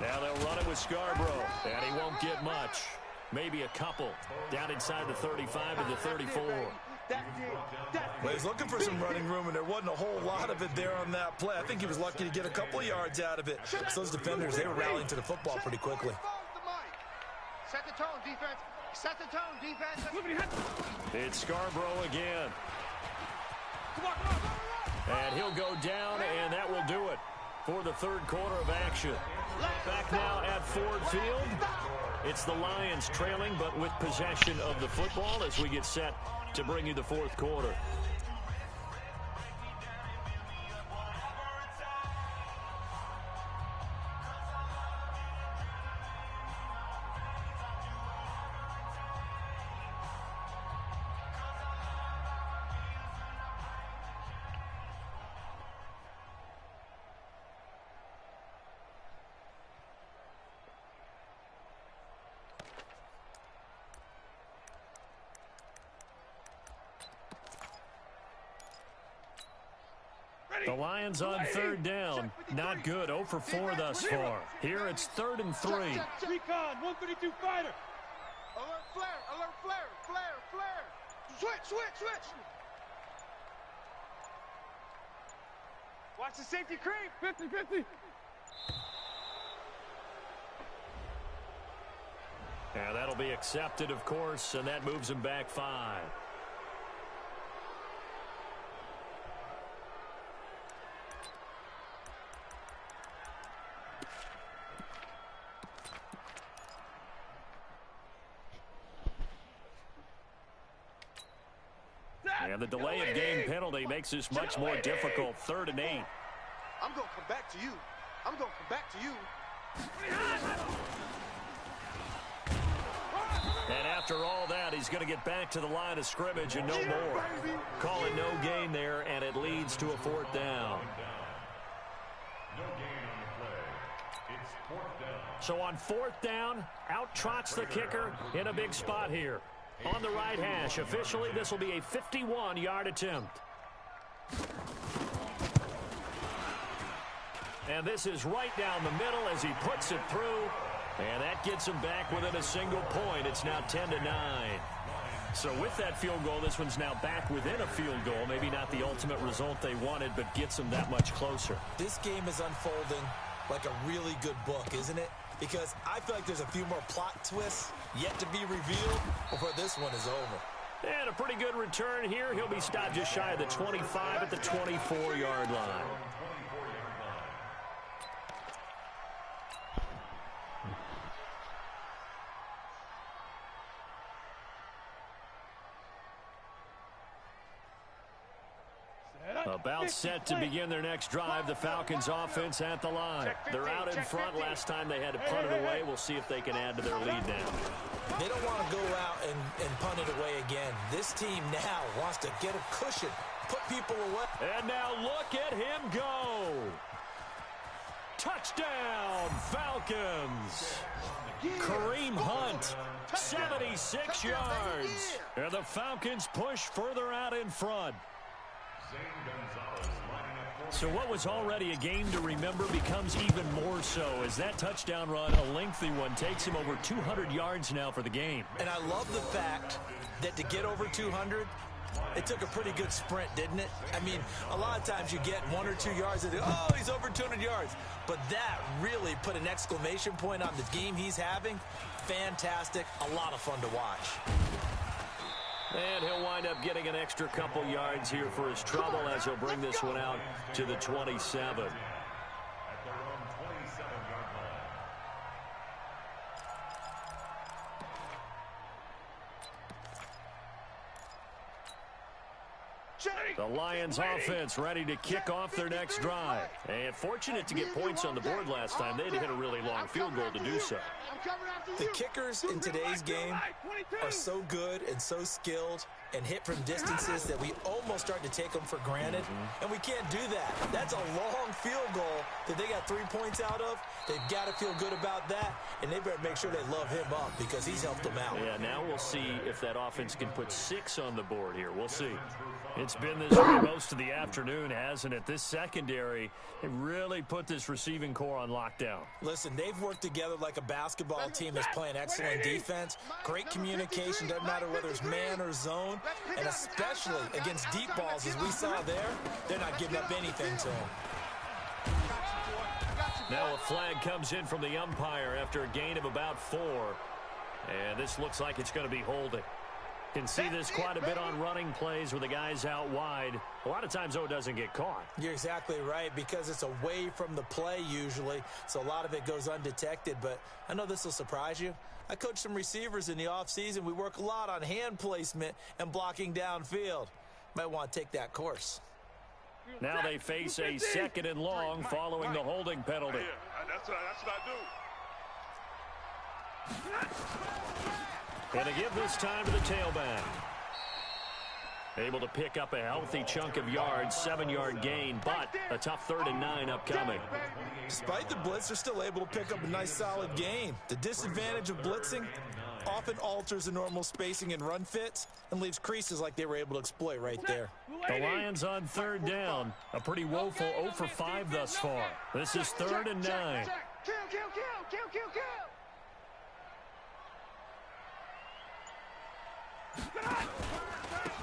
Now they'll run it with Scarborough, and he won't get much. Maybe a couple down inside the 35 to the 34. Well, he's looking for some running room, and there wasn't a whole lot of it there on that play. I think he was lucky to get a couple of yards out of it. So those defenders, they were rallying to the football pretty quickly. Set the tone, defense. Set the tone, defense. It's Scarborough again. And he'll go down, and that will do it for the 3rd quarter of action. Back now at Ford Field. It's the Lions trailing, but with possession of the football as we get set to bring you the 4th quarter. The Lions on 3rd down. Not good. 0 for 4 thus far. Here it's 3rd and 3. Recon, 132 fighter. Alert flare, alert flare, flare, flare. Switch, switch, switch. Watch the safety creep. 50-50. Yeah, that'll be accepted, of course, and that moves him back 5. And the delay of game penalty makes this much more difficult. 3rd and 8. I'm going to come back to you. I'm going to come back to you. And after all that, he's going to get back to the line of scrimmage and no more. Call it no gain there, and it leads to a 4th down. No gain on the play. It's 4th down. So on 4th down, out trots the kicker in a big spot here. On the right hash, officially, this will be a 51-yard attempt. And this is right down the middle as he puts it through. And that gets him back within a single point. It's now 10-9. So with that field goal, this one's now back within a field goal. Maybe not the ultimate result they wanted, but gets them that much closer. This game is unfolding like a really good book, isn't it? Because I feel like there's a few more plot twists yet to be revealed before this one is over. And a pretty good return here. He'll be stopped just shy of the 25 at the 24-yard line. About set to begin their next drive. The Falcons offense at the line. They're out in front. Last time they had to punt it away. We'll see if they can add to their lead now. They don't want to go out and punt it away again. This team now wants to get a cushion, put people away. And now look at him go. Touchdown, Falcons. Kareem Hunt, 76 yards. And the Falcons push further out in front. So what was already a game to remember becomes even more so as that touchdown run, a lengthy one, takes him over 200 yards now for the game. And I love the fact that to get over 200, it took a pretty good sprint, didn't it? I mean, a lot of times you get 1 or 2 yards and oh, he's over 200 yards. But that really put an exclamation point on the game he's having. Fantastic. A lot of fun to watch. And he'll wind up getting an extra couple yards here for his trouble as he'll bring this one out to the 27. The Lions offense ready to kick off their next drive. And fortunate to get points on the board last time. They had to hit a really long field goal to do so. The kickers in today's game are so good and so skilled and hit from distances that we almost start to take them for granted. And we can't do that. That's a long field goal that they got 3 points out of. They've got to feel good about that, and they better make sure they love him up because he's helped them out. Yeah, now we'll see if that offense can put 6 on the board here. We'll see. It's been this way most of the afternoon, hasn't it? This secondary, it really put this receiving core on lockdown. Listen, they've worked together like a basketball team that's playing excellent defense. Great communication, doesn't matter whether it's man or zone. And especially against deep balls, as we saw there, they're not giving up anything to them. Now a flag comes in from the umpire after a gain of about 4. And this looks like it's going to be holding. Can see this quite a bit on running plays where the guy's out wide. A lot of times, though, it doesn't get caught. You're exactly right, because it's away from the play usually, so a lot of it goes undetected. But I know this will surprise you. I coach some receivers in the offseason. We work a lot on hand placement and blocking downfield. Might want to take that course. Now they face a 2nd and long following the holding penalty. That's what I do. And to give this time to the tailback. Able to pick up a healthy chunk of yards, 7-yard gain, but a tough 3rd and 9 upcoming. Despite the blitz, they're still able to pick up a nice solid gain. The disadvantage of blitzing often alters the normal spacing and run fits and leaves creases like they were able to exploit right there. The Lions on 3rd down. A pretty woeful 0 for 5 thus far. This is 3rd and 9. Kill.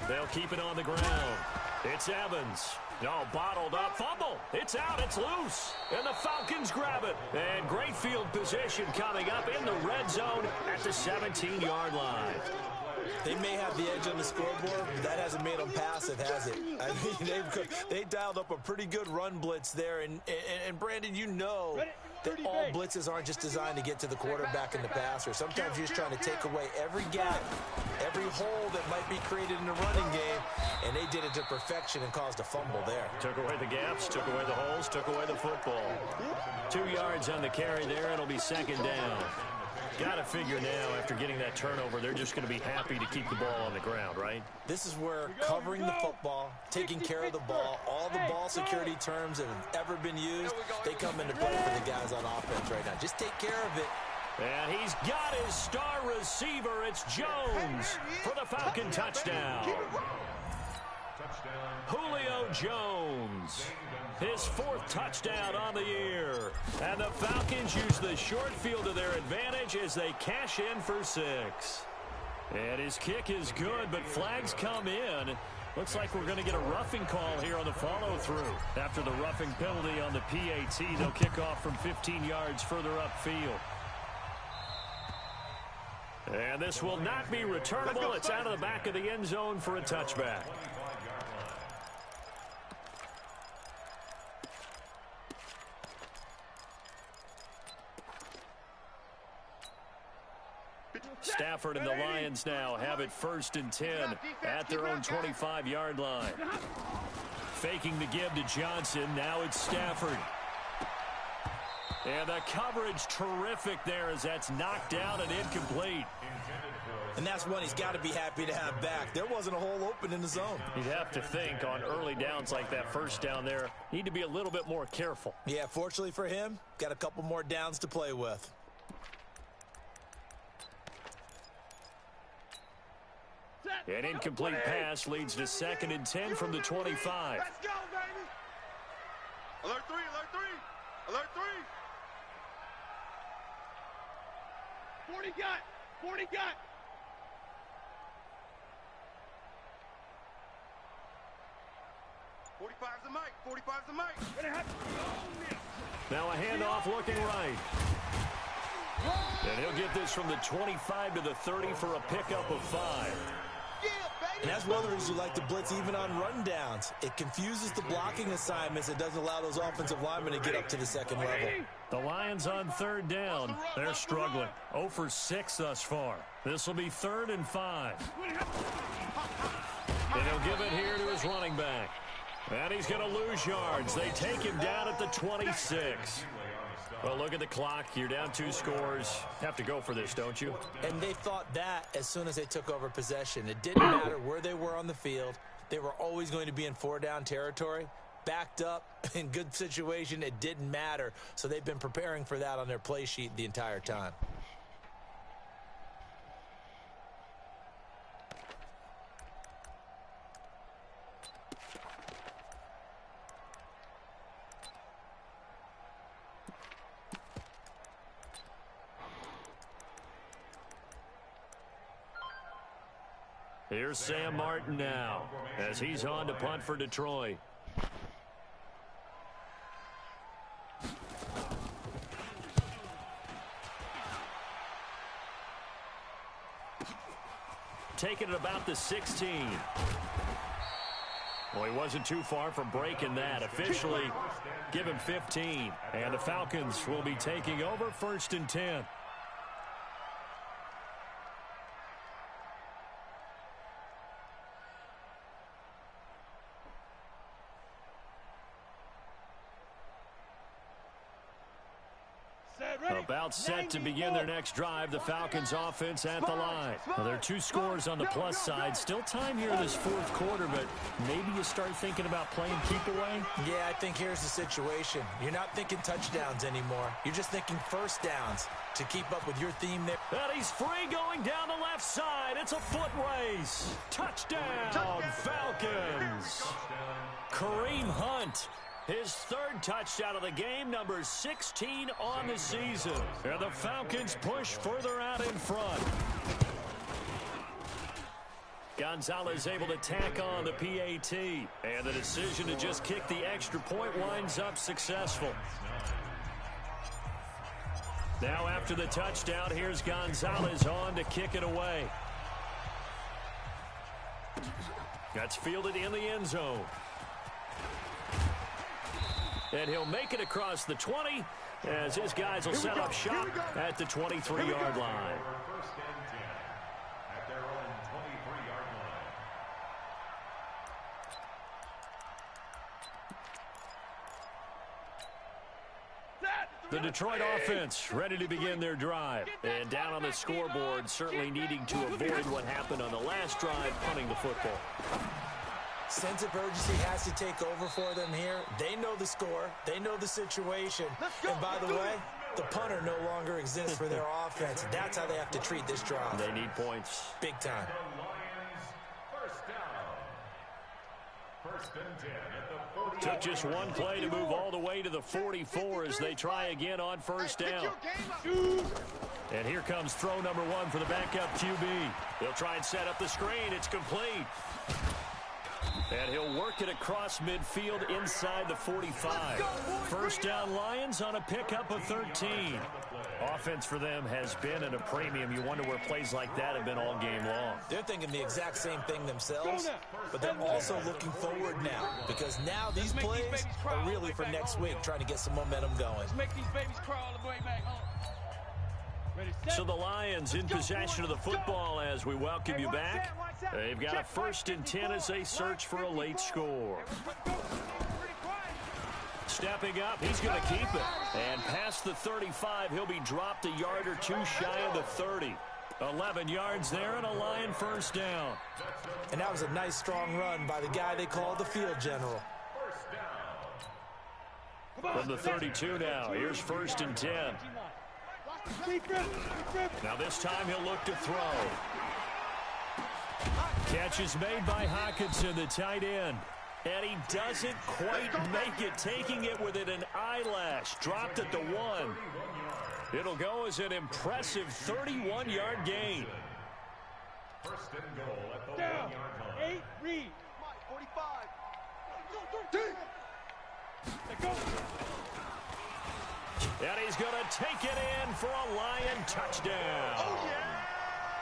They'll keep it on the ground. It's Evans. No, bottled up. Fumble. It's out. It's loose. And the Falcons grab it. And great field position coming up in the red zone at the 17-yard line. They may have the edge on the scoreboard, but that hasn't made them passive, has it? I mean, they dialed up a pretty good run blitz there. And Brandon, you know that all blitzes aren't just designed to get to the quarterback in the passer. Sometimes you're just trying to take away every gap, every hole that might be created in the running game, and they did it to perfection and caused a fumble there. Took away the gaps, took away the holes, took away the football. 2 yards on the carry there. It'll be 2nd down. Got to figure now, after getting that turnover, they're just going to be happy to keep the ball on the ground, right? This is where covering the football, taking care of the ball, all the ball security terms that have ever been used, they come into play for the guys on offense right now. Just take care of it. And he's got his star receiver. It's Jones for the Falcon touchdown. Julio Jones, his 4th touchdown on the year. And the Falcons use the short field to their advantage as they cash in for 6. And his kick is good, but flags come in. Looks like we're going to get a roughing call here on the follow-through. After the roughing penalty on the PAT, they'll kick off from 15 yards further upfield. And this will not be returnable. It's out of the back of the end zone for a touchback. Stafford and the Lions now have it 1st and 10 at their own 25-yard line. Faking the give to Johnson. Now it's Stafford. And the coverage terrific there as that's knocked down and incomplete. And that's one he's got to be happy to have back. There wasn't a hole open in the zone. You'd have to think on early downs like that, 1st down there, need to be a little bit more careful. Yeah, fortunately for him, got a couple more downs to play with. An incomplete pass leads to 2nd and 10 from the 25. Let's go, baby. Alert 3, alert 3, alert 3. 40 got, 40 got. $45's the mic, $45's the mic. Now a handoff looking right. And he'll get this from the 25 to the 30 for a pickup of 5. And that's one of the reasons you like to blitz even on rundowns. It confuses the blocking assignments. It doesn't allow those offensive linemen to get up to the 2nd level. The Lions on 3rd down. They're struggling. 0 for 6 thus far. This will be 3rd and 5. And he'll give it here to his running back. And he's going to lose yards. They take him down at the 26. Well, look at the clock. You're down 2 scores. Have to go for this, don't you? And they thought that as soon as they took over possession. It didn't matter where they were on the field. They were always going to be in 4-down territory. Backed up, in good situation, it didn't matter. So they've been preparing for that on their play sheet the entire time. Here's Sam Martin now as he's on to punt for Detroit. Taking it about the 16. Well, he wasn't too far from breaking that. Officially, give him 15. And the Falcons will be taking over 1st and 10. About set to begin their next drive. The Falcons offense at the line. Well, there are 2 scores on the plus side. Still time here in this 4th quarter, but maybe you start thinking about playing keep away? Yeah, I think here's the situation. You're not thinking touchdowns anymore. You're just thinking 1st downs to keep up with your theme there. And he's free going down the left side. It's a foot race. Touchdown, Falcons. Kareem Hunt. His 3rd touchdown of the game, number 16 on the season. And the Falcons push further out in front. Gonzalez able to tack on the PAT. And the decision to just kick the extra point winds up successful. Now after the touchdown, here's Gonzalez on to kick it away. That's fielded in the end zone. And he'll make it across the 20 as his guys will set up shop at the 23-yard line. First and 10 at their own 23-yard line. The Detroit offense ready to begin their drive. And down on the scoreboard, certainly needing to avoid what happened on the last drive, punting the football. Sense of urgency has to take over for them here. They know the score. They know the situation. And by the way, the punter no longer exists for their offense. That's how they have to treat this drive. They need points. Big time. The Lions, first down. First and 10 at the 40. Took just one play to move all the way to the 44 as they try again on 1st down. And here comes throw number 1 for the backup QB. They'll try and set up the screen. It's complete. And he'll work it across midfield inside the 45. First down Lions on a pickup of 13. Offense for them has been at a premium. You wonder where plays like that have been all game long. They're thinking the exact same thing themselves, but they're also looking forward now because now these plays are really for next week, trying to get some momentum going. Let's make these babies crawl all the way back home. So the Lions in possession of the football as we welcome you back. They've got a 1st and 10 as they search for a late score. Stepping up, he's going to keep it. And past the 35, he'll be dropped a yard or 2 shy of the 30. 11 yards there and a Lion 1st down. And that was a nice strong run by the guy they call the field general. From the 32 now, here's 1st and 10. Now this time he'll look to throw. Catch is made by Hawkinson, the tight end. And he doesn't quite make it, taking it within an eyelash. Dropped at the 1. It'll go as an impressive 31-yard gain. First and goal at the 1-yard line. 8, read. 45. And he's going to take it in for a Lion touchdown. Oh, yeah.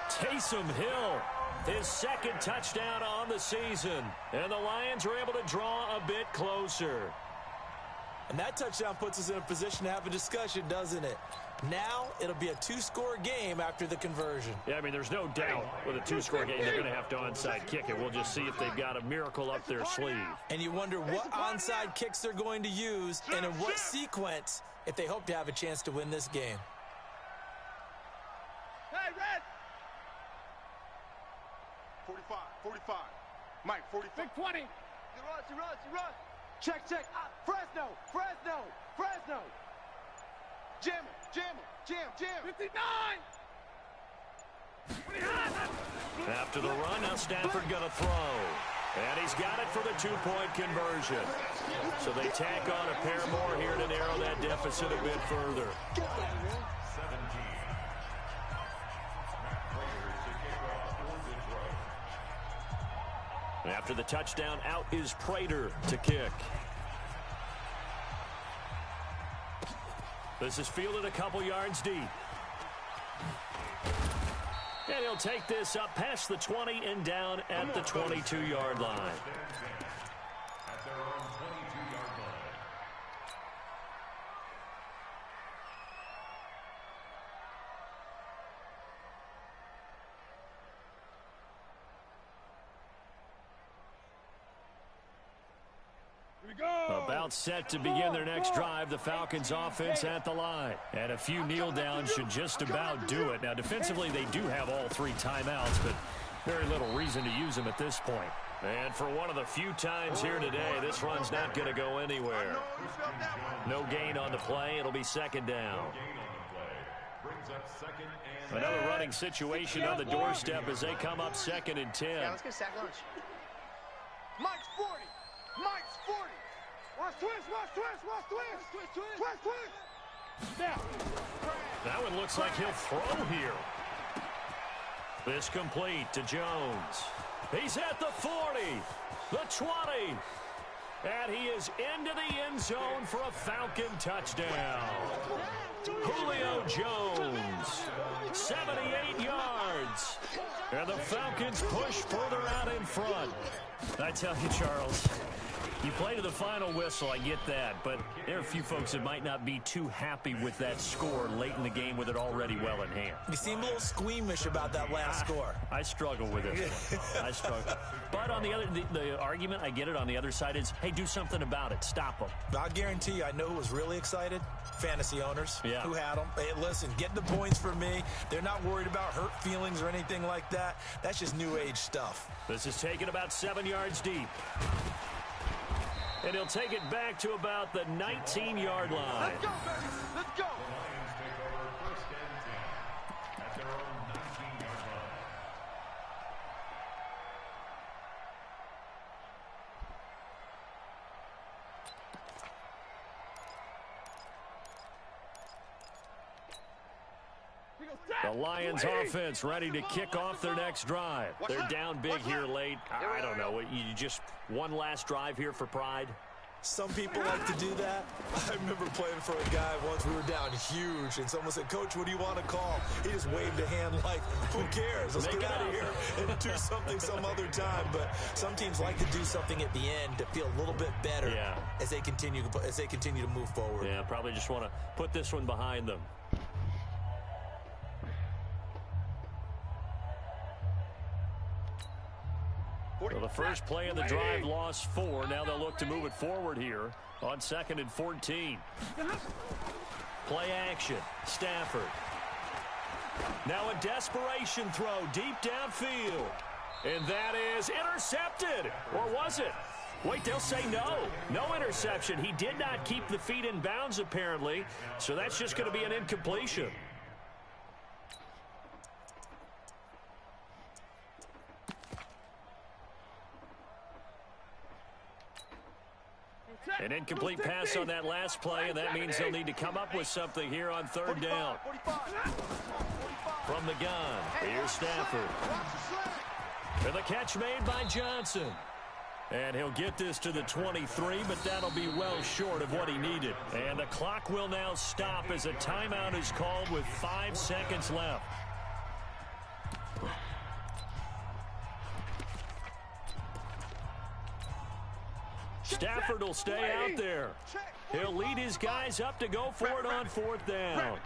Taysom Hill, his 2nd touchdown on the season. And the Lions are able to draw a bit closer. And that touchdown puts us in a position to have a discussion, doesn't it? Now it'll be a two-score game after the conversion. Yeah, I mean, there's no doubt with a two-score game they're going to have to onside kick it. We'll just see if they've got a miracle up their sleeve. And you wonder what onside kicks they're going to use and in what sequence if they hope to have a chance to win this game. Hey, Red! 45, 45. Mike, 45. Big 20. He runs. Check. Fresno. Jam. 59. After the run, now Stafford going to throw. And he's got it for the two-point conversion. So they tack on a pair more here to narrow that deficit a bit further. 17. After the touchdown, out is Prater to kick. This is fielded a couple yards deep. And he'll take this up past the 20 and down at the 22-yard line. At their own 22-yard line. About set to begin their next drive, the Falcons offense at the line. And a few kneel downs should just about do it. Now, defensively, they do have all three timeouts, but very little reason to use them at this point. And for one of the few times here today, this run's not going to go anywhere. No gain on the play. It'll be second down. Another running situation on the doorstep as they come up 2nd and 10. Yeah, let's get sack lunch. Mike's 40. Watch twist. Now. That one looks like he'll throw here. This complete to Jones. He's at the 40, the 20, and he is into the end zone for a Falcon touchdown. Julio Jones, 78 yards, and the Falcons push further out in front. I tell you, Charles, you play to the final whistle, I get that, but there are a few folks that might not be too happy with that score late in the game with it already well in hand. You seem a little squeamish about that last score. I struggle with it. I struggle. But on the other, the argument, I get it, on the other side is, hey, do something about it. Stop them. I'll guarantee you, I know who was really excited. Fantasy owners who had them. Hey, listen, get the points for me. They're not worried about hurt feelings or anything like that. That's just new age stuff. This is taken about 7 yards deep. And he'll take it back to about the 19-yard line. Let's go, baby. Let's go. The Lions take over 1st and 10 at their own 19-yard line. The Lions offense ready to kick off their next drive. They're down big here late. I don't know. You just one last drive here for pride? Some people like to do that. I remember playing for a guy once. We were down huge, and someone said, Coach, what do you want to call? He just waved a hand like, who cares? Let's get out of here and do something some other time. But some teams like to do something at the end to feel a little bit better as they continue to move forward. Yeah, probably just want to put this one behind them. So the first play of the drive lost 4. Now they'll look to move it forward here on 2nd and 14. Play action. Stafford. Now a desperation throw deep downfield. And that is intercepted. Or was it? Wait, they'll say no. No interception. He did not keep the feet in bounds apparently. So that's just going to be an incompletion. An incomplete pass on that last play, and that means they'll need to come up with something here on 3rd down. From the gun, here's Stafford. And the catch made by Johnson. And he'll get this to the 23, but that'll be well short of what he needed. And the clock will now stop as a timeout is called with 5 seconds left. Stafford will stay out there. He'll lead his guys up to go for it on fourth down.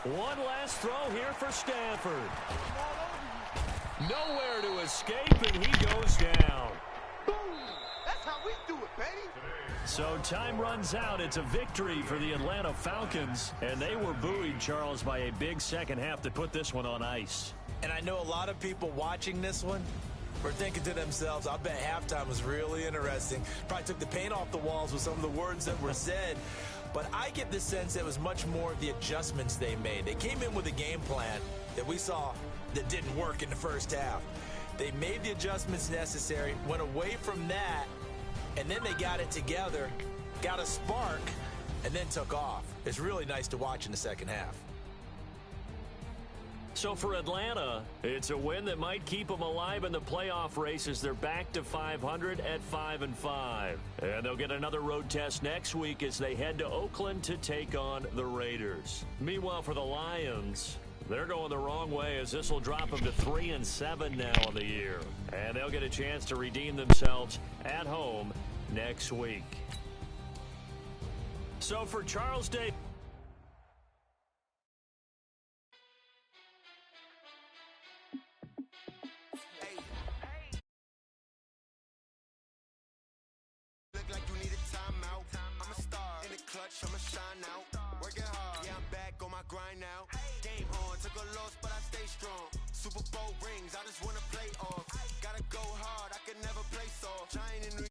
One last throw here for Stafford. Nowhere to escape, and he goes down. Boom! That's how we do it, baby. So time runs out. It's a victory for the Atlanta Falcons, and they were buoyed, Charles, by a big second half that put this one on ice. And I know a lot of people watching this one were thinking to themselves, I bet halftime was really interesting. Probably took the paint off the walls with some of the words that were said. But I get the sense it was much more of the adjustments they made. They came in with a game plan that we saw that didn't work in the first half. They made the adjustments necessary, went away from that, and then they got it together, got a spark, and then took off. It's really nice to watch in the second half. So for Atlanta, it's a win that might keep them alive in the playoff races. They're back to 500 at 5-5. And they'll get another road test next week as they head to Oakland to take on the Raiders. Meanwhile, for the Lions, they're going the wrong way as this will drop them to 3-7 now on the year. And they'll get a chance to redeem themselves at home next week. So for Charles Day. I'ma shine out, working hard, yeah I'm back on my grind now. Game on, took a loss but I stay strong. Super Bowl rings, I just wanna play off. Gotta go hard, I can never play soft. Giant in New